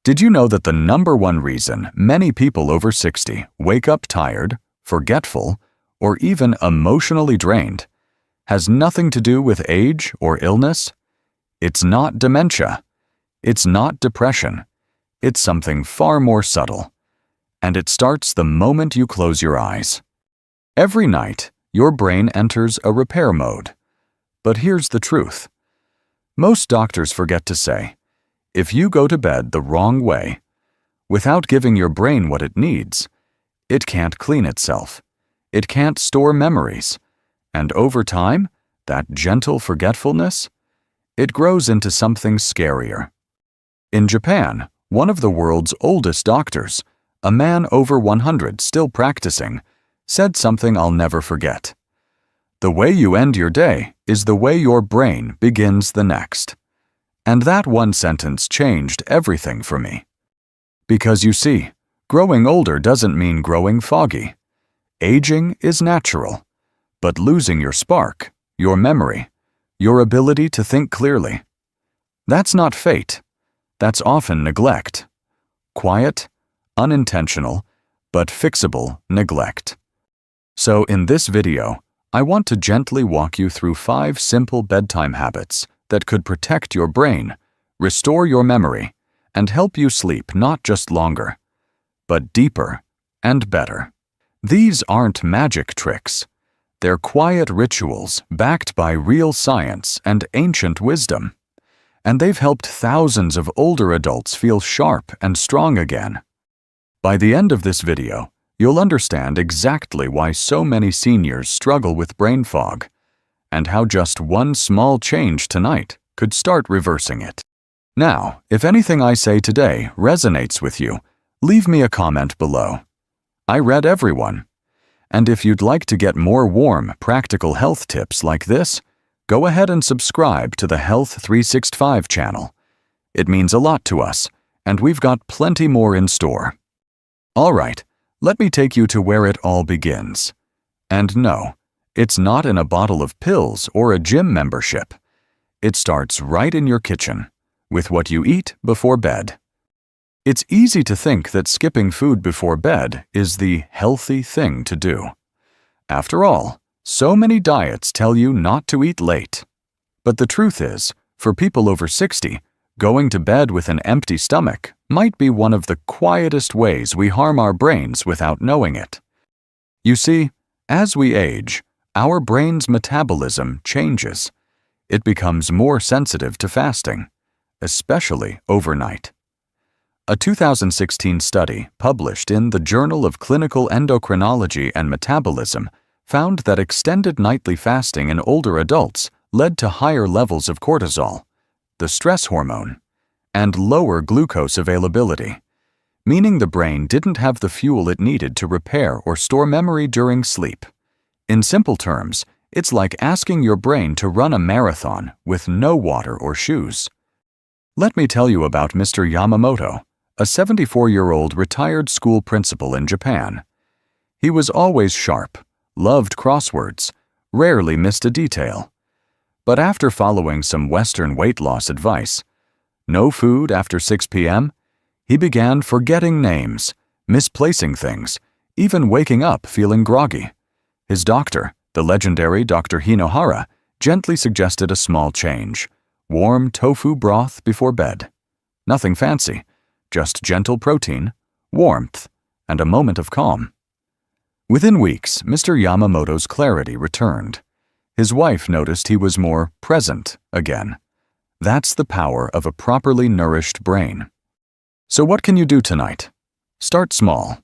Did you know that the #1 reason many people over 60 wake up tired, forgetful, or even emotionally drained has nothing to do with age or illness? It's not dementia. It's not depression. It's something far more subtle. And it starts the moment you close your eyes. Every night, your brain enters a repair mode. But here's the truth. Most doctors forget to say, if you go to bed the wrong way, without giving your brain what it needs, it can't clean itself. It can't store memories. And over time, that gentle forgetfulness, it grows into something scarier. In Japan, one of the world's oldest doctors, a man over 100 still practicing, said something I'll never forget. The way you end your day is the way your brain begins the next. And that one sentence changed everything for me. Because you see, growing older doesn't mean growing foggy. Aging is natural, but losing your spark, your memory, your ability to think clearly, that's not fate. That's often neglect. Quiet, unintentional, but fixable neglect. So in this video, I want to gently walk you through 5 simple bedtime habits that could protect your brain, restore your memory, and help you sleep not just longer, but deeper and better. These aren't magic tricks. They're quiet rituals backed by real science and ancient wisdom. And they've helped thousands of older adults feel sharp and strong again. By the end of this video, you'll understand exactly why so many seniors struggle with brain fog, and how just one small change tonight could start reversing it. Now, if anything I say today resonates with you, leave me a comment below. I read everyone. And if you'd like to get more warm, practical health tips like this, go ahead and subscribe to the Health 365 channel. It means a lot to us, and we've got plenty more in store. All right, let me take you to where it all begins. And no, it's not in a bottle of pills or a gym membership. It starts right in your kitchen, with what you eat before bed. It's easy to think that skipping food before bed is the healthy thing to do. After all, so many diets tell you not to eat late. But the truth is, for people over 60, going to bed with an empty stomach might be one of the quietest ways we harm our brains without knowing it. You see, as we age, our brain's metabolism changes. It becomes more sensitive to fasting, especially overnight. A 2016 study published in the Journal of Clinical Endocrinology and Metabolism found that extended nightly fasting in older adults led to higher levels of cortisol, the stress hormone, and lower glucose availability, meaning the brain didn't have the fuel it needed to repair or store memory during sleep. In simple terms, it's like asking your brain to run a marathon with no water or shoes. Let me tell you about Mr. Yamamoto, a 74-year-old retired school principal in Japan. He was always sharp, loved crosswords, rarely missed a detail. But after following some Western weight loss advice, no food after 6 p.m., he began forgetting names, misplacing things, even waking up feeling groggy. His doctor, the legendary Dr. Hinohara, gently suggested a small change: warm tofu broth before bed. Nothing fancy, just gentle protein, warmth, and a moment of calm. Within weeks, Mr. Yamamoto's clarity returned. His wife noticed he was more present again. That's the power of a properly nourished brain. So what can you do tonight? Start small.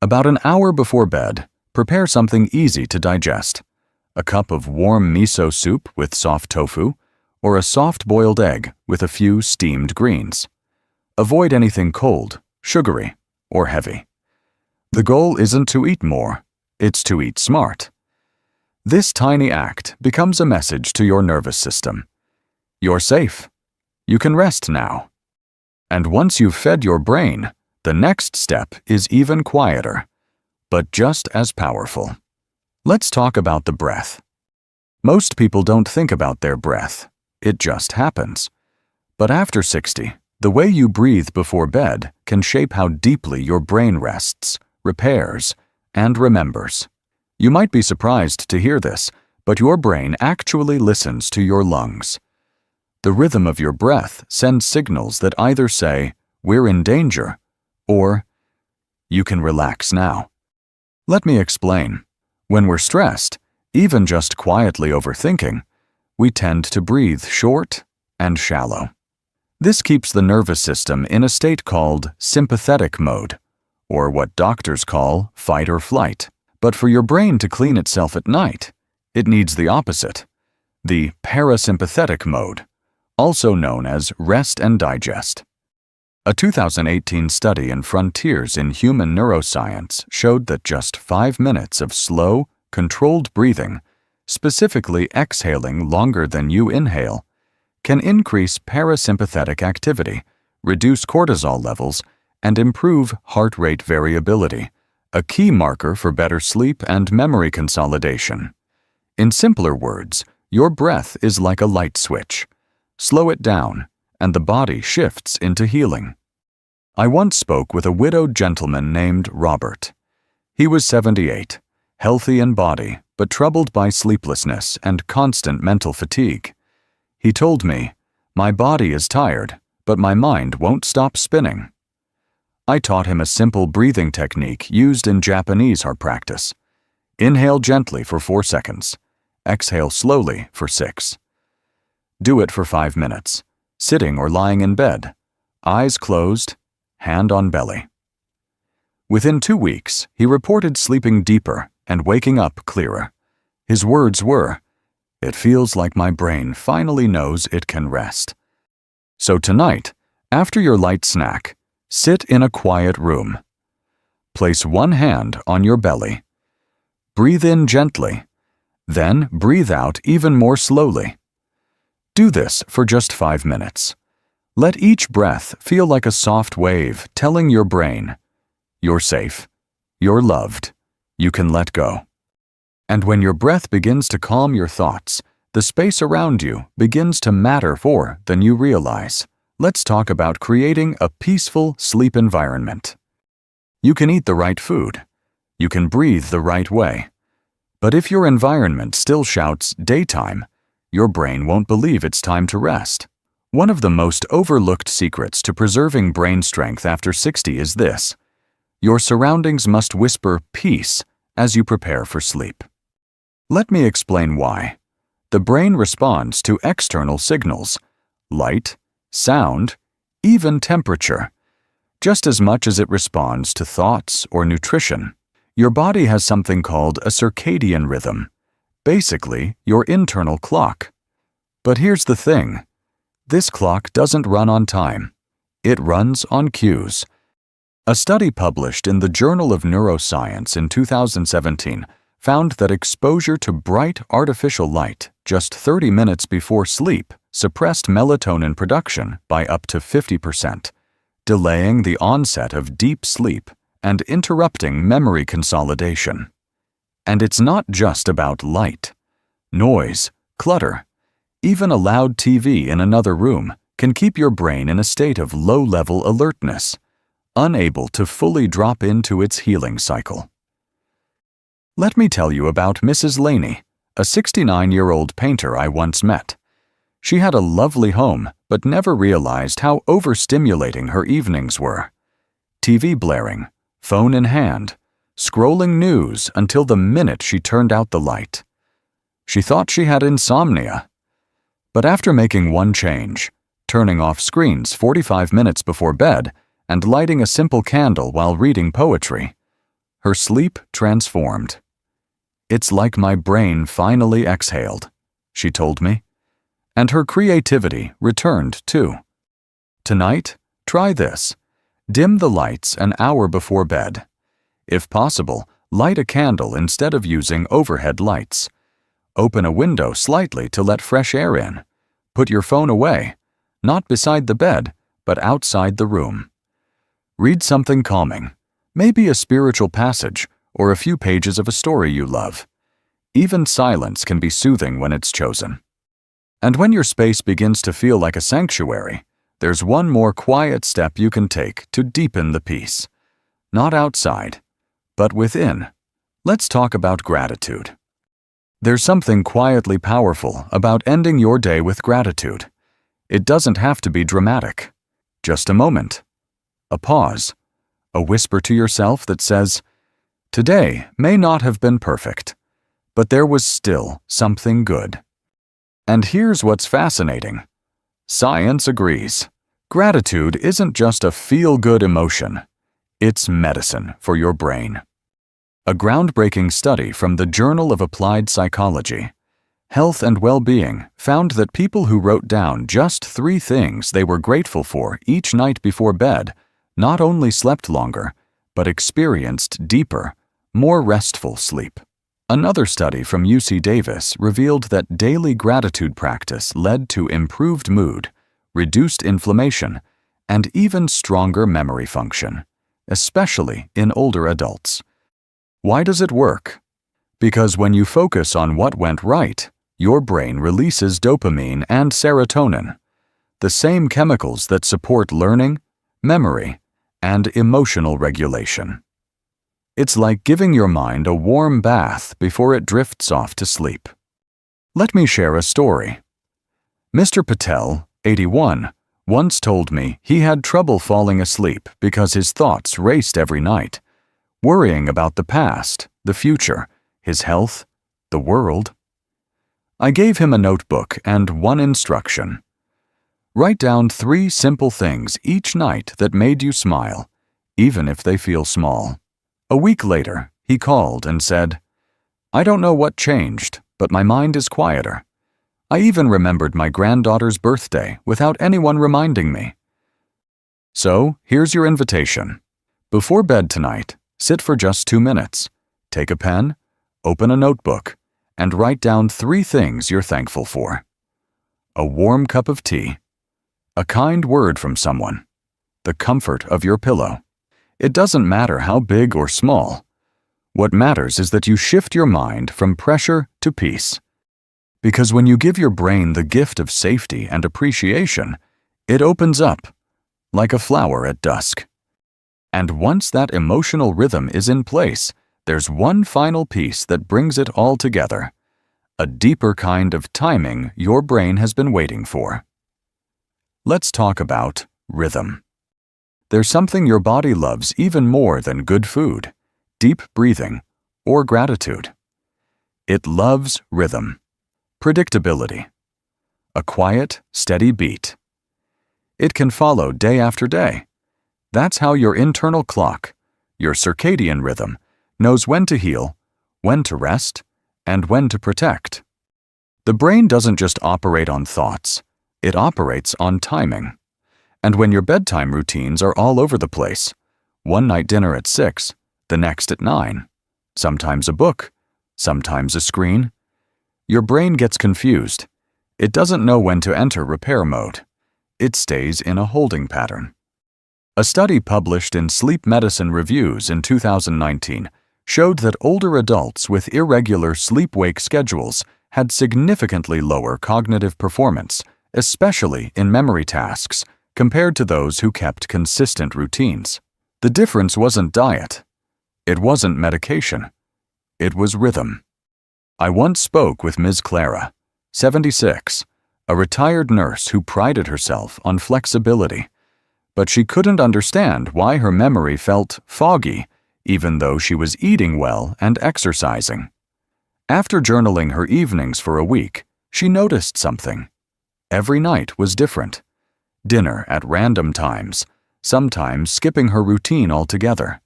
About an hour before bed, prepare something easy to digest: a cup of warm miso soup with soft tofu, or a soft boiled egg with a few steamed greens. Avoid anything cold, sugary, or heavy. The goal isn't to eat more, it's to eat smart. This tiny act becomes a message to your nervous system. You're safe. You can rest now. And once you've fed your brain, the next step is even quieter, but just as powerful. Let's talk about the breath. Most people don't think about their breath. It just happens. But after 60, The way you breathe before bed can shape how deeply your brain rests, repairs, and remembers. You might be surprised to hear this, but your brain actually listens to your lungs. The rhythm of your breath sends signals that either say, "We're in danger," or "You can relax now." Let me explain. When we're stressed, even just quietly overthinking, we tend to breathe short and shallow. This keeps the nervous system in a state called sympathetic mode, or what doctors call fight or flight. But for your brain to clean itself at night, it needs the opposite, the parasympathetic mode, also known as rest and digest. A 2018 study in Frontiers in Human Neuroscience showed that just 5 minutes of slow, controlled breathing, specifically exhaling longer than you inhale, can increase parasympathetic activity, reduce cortisol levels, and improve heart rate variability, a key marker for better sleep and memory consolidation. In simpler words, your breath is like a light switch. Slow it down, and the body shifts into healing. I once spoke with a widowed gentleman named Robert. He was 78, healthy in body, but troubled by sleeplessness and constant mental fatigue. He told me, "My body is tired, but my mind won't stop spinning." I taught him a simple breathing technique used in Japanese heart practice. Inhale gently for 4 seconds. Exhale slowly for 6. Do it for 5 minutes, sitting or lying in bed, eyes closed, hand on belly. Within 2 weeks, he reported sleeping deeper and waking up clearer. His words were, "It feels like my brain finally knows it can rest." So tonight, after your light snack, sit in a quiet room. Place one hand on your belly. Breathe in gently, then breathe out even more slowly. Do this for just 5 minutes. Let each breath feel like a soft wave telling your brain, "You're safe, you're loved, you can let go." And when your breath begins to calm your thoughts, the space around you begins to matter more than you realize. Let's talk about creating a peaceful sleep environment. You can eat the right food. You can breathe the right way. But if your environment still shouts daytime, your brain won't believe it's time to rest. One of the most overlooked secrets to preserving brain strength after 60 is this: your surroundings must whisper peace as you prepare for sleep. Let me explain why. The brain responds to external signals, light, sound, even temperature, just as much as it responds to thoughts or nutrition. Your body has something called a circadian rhythm, basically your internal clock. But here's the thing. This clock doesn't run on time. It runs on cues. A study published in the Journal of Neuroscience in 2017 found that exposure to bright artificial light just 30 minutes before sleep suppressed melatonin production by up to 50%, delaying the onset of deep sleep and interrupting memory consolidation. And it's not just about light. Noise, clutter, even a loud TV in another room can keep your brain in a state of low-level alertness, unable to fully drop into its healing cycle. Let me tell you about Mrs. Laney, a 69-year-old painter I once met. She had a lovely home, but never realized how overstimulating her evenings were. TV blaring, phone in hand, scrolling news until the minute she turned out the light. She thought she had insomnia. But after making one change, turning off screens 45 minutes before bed and lighting a simple candle while reading poetry, her sleep transformed. "It's like my brain finally exhaled," she told me. And her creativity returned too. Tonight, try this. Dim the lights an hour before bed. If possible, light a candle instead of using overhead lights. Open a window slightly to let fresh air in. Put your phone away, not beside the bed, but outside the room. Read something calming, maybe a spiritual passage or a few pages of a story you love. Even silence can be soothing when it's chosen. And when your space begins to feel like a sanctuary, there's one more quiet step you can take to deepen the peace. Not outside, but within. Let's talk about gratitude. There's something quietly powerful about ending your day with gratitude. It doesn't have to be dramatic. Just a moment, a pause, a whisper to yourself that says, "Today may not have been perfect, but there was still something good." And here's what's fascinating. Science agrees. Gratitude isn't just a feel-good emotion. It's medicine for your brain. A groundbreaking study from the Journal of Applied Psychology, Health and Well-Being found that people who wrote down just 3 things they were grateful for each night before bed not only slept longer, but experienced deeper, more restful sleep. Another study from UC Davis revealed that daily gratitude practice led to improved mood, reduced inflammation, and even stronger memory function, especially in older adults. Why does it work? Because when you focus on what went right, your brain releases dopamine and serotonin, the same chemicals that support learning, memory, and emotional regulation. It's like giving your mind a warm bath before it drifts off to sleep. Let me share a story. Mr. Patel, 81, once told me he had trouble falling asleep because his thoughts raced every night, worrying about the past, the future, his health, the world. I gave him a notebook and one instruction. Write down 3 simple things each night that made you smile, even if they feel small. A week later, he called and said, "I don't know what changed, but my mind is quieter. I even remembered my granddaughter's birthday without anyone reminding me." So, here's your invitation. Before bed tonight, sit for just 2 minutes, take a pen, open a notebook, and write down 3 things you're thankful for. A warm cup of tea, a kind word from someone, the comfort of your pillow. It doesn't matter how big or small. What matters is that you shift your mind from pressure to peace. Because when you give your brain the gift of safety and appreciation, it opens up, like a flower at dusk. And once that emotional rhythm is in place, there's one final piece that brings it all together. A deeper kind of timing your brain has been waiting for. Let's talk about rhythm. There's something your body loves even more than good food, deep breathing, or gratitude. It loves rhythm, predictability, a quiet, steady beat. It can follow day after day. That's how your internal clock, your circadian rhythm, knows when to heal, when to rest, and when to protect. The brain doesn't just operate on thoughts, it operates on timing. And when your bedtime routines are all over the place, one night dinner at 6, the next at 9, sometimes a book, sometimes a screen, your brain gets confused. It doesn't know when to enter repair mode. It stays in a holding pattern. A study published in Sleep Medicine Reviews in 2019 showed that older adults with irregular sleep-wake schedules had significantly lower cognitive performance, especially in memory tasks, compared to those who kept consistent routines. The difference wasn't diet. It wasn't medication. It was rhythm. I once spoke with Ms. Clara, 76, a retired nurse who prided herself on flexibility, but she couldn't understand why her memory felt foggy, even though she was eating well and exercising. After journaling her evenings for a week, she noticed something. Every night was different. Dinner at random times, sometimes skipping her routine altogether.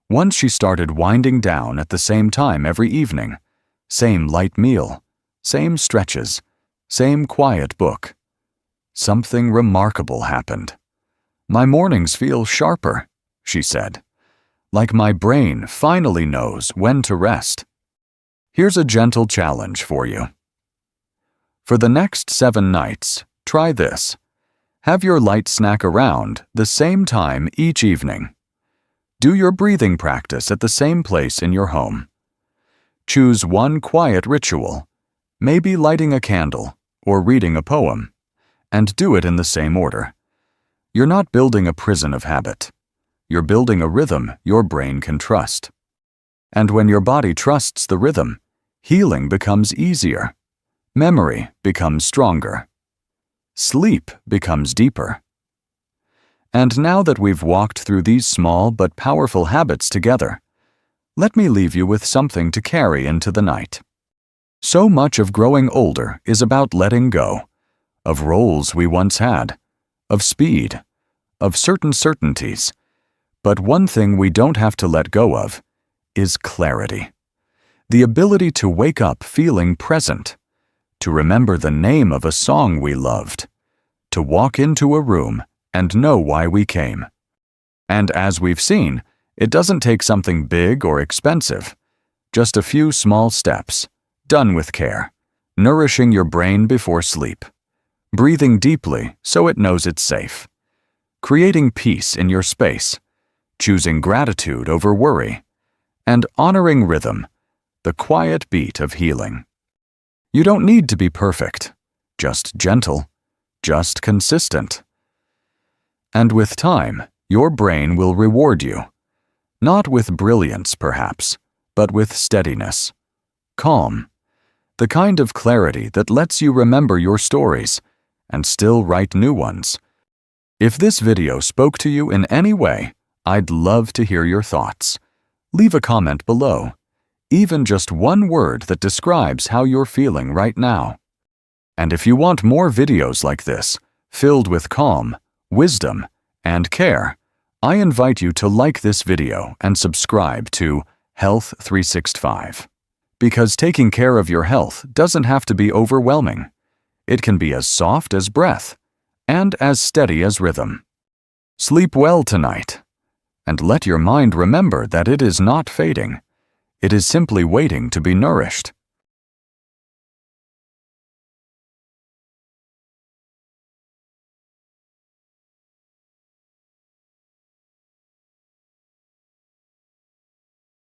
Once she started winding down at the same time every evening, same light meal, same stretches, same quiet book. Something remarkable happened. "My mornings feel sharper," she said, "like my brain finally knows when to rest." Here's a gentle challenge for you. For the next 7 nights, try this. Have your light snack around the same time each evening. Do your breathing practice at the same place in your home. Choose one quiet ritual, maybe lighting a candle or reading a poem, and do it in the same order. You're not building a prison of habit. You're building a rhythm your brain can trust. And when your body trusts the rhythm, healing becomes easier. Memory becomes stronger. Sleep becomes deeper. And now that we've walked through these small but powerful habits together, let me leave you with something to carry into the night. So much of growing older is about letting go, of roles we once had, of speed, of certain certainties. But one thing we don't have to let go of is clarity. The ability to wake up feeling present, to remember the name of a song we loved, to walk into a room and know why we came. And as we've seen, it doesn't take something big or expensive, just a few small steps, done with care, nourishing your brain before sleep, breathing deeply so it knows it's safe, creating peace in your space, choosing gratitude over worry, and honoring rhythm, the quiet beat of healing. You don't need to be perfect, just gentle, just consistent. And with time, your brain will reward you, not with brilliance perhaps, but with steadiness, calm, the kind of clarity that lets you remember your stories and still write new ones. If this video spoke to you in any way, I'd love to hear your thoughts. Leave a comment below, even just one word that describes how you're feeling right now. And if you want more videos like this, filled with calm, wisdom, and care, I invite you to like this video and subscribe to Health 365. Because taking care of your health doesn't have to be overwhelming. It can be as soft as breath and as steady as rhythm. Sleep well tonight, and let your mind remember that it is not fading. It is simply waiting to be nourished.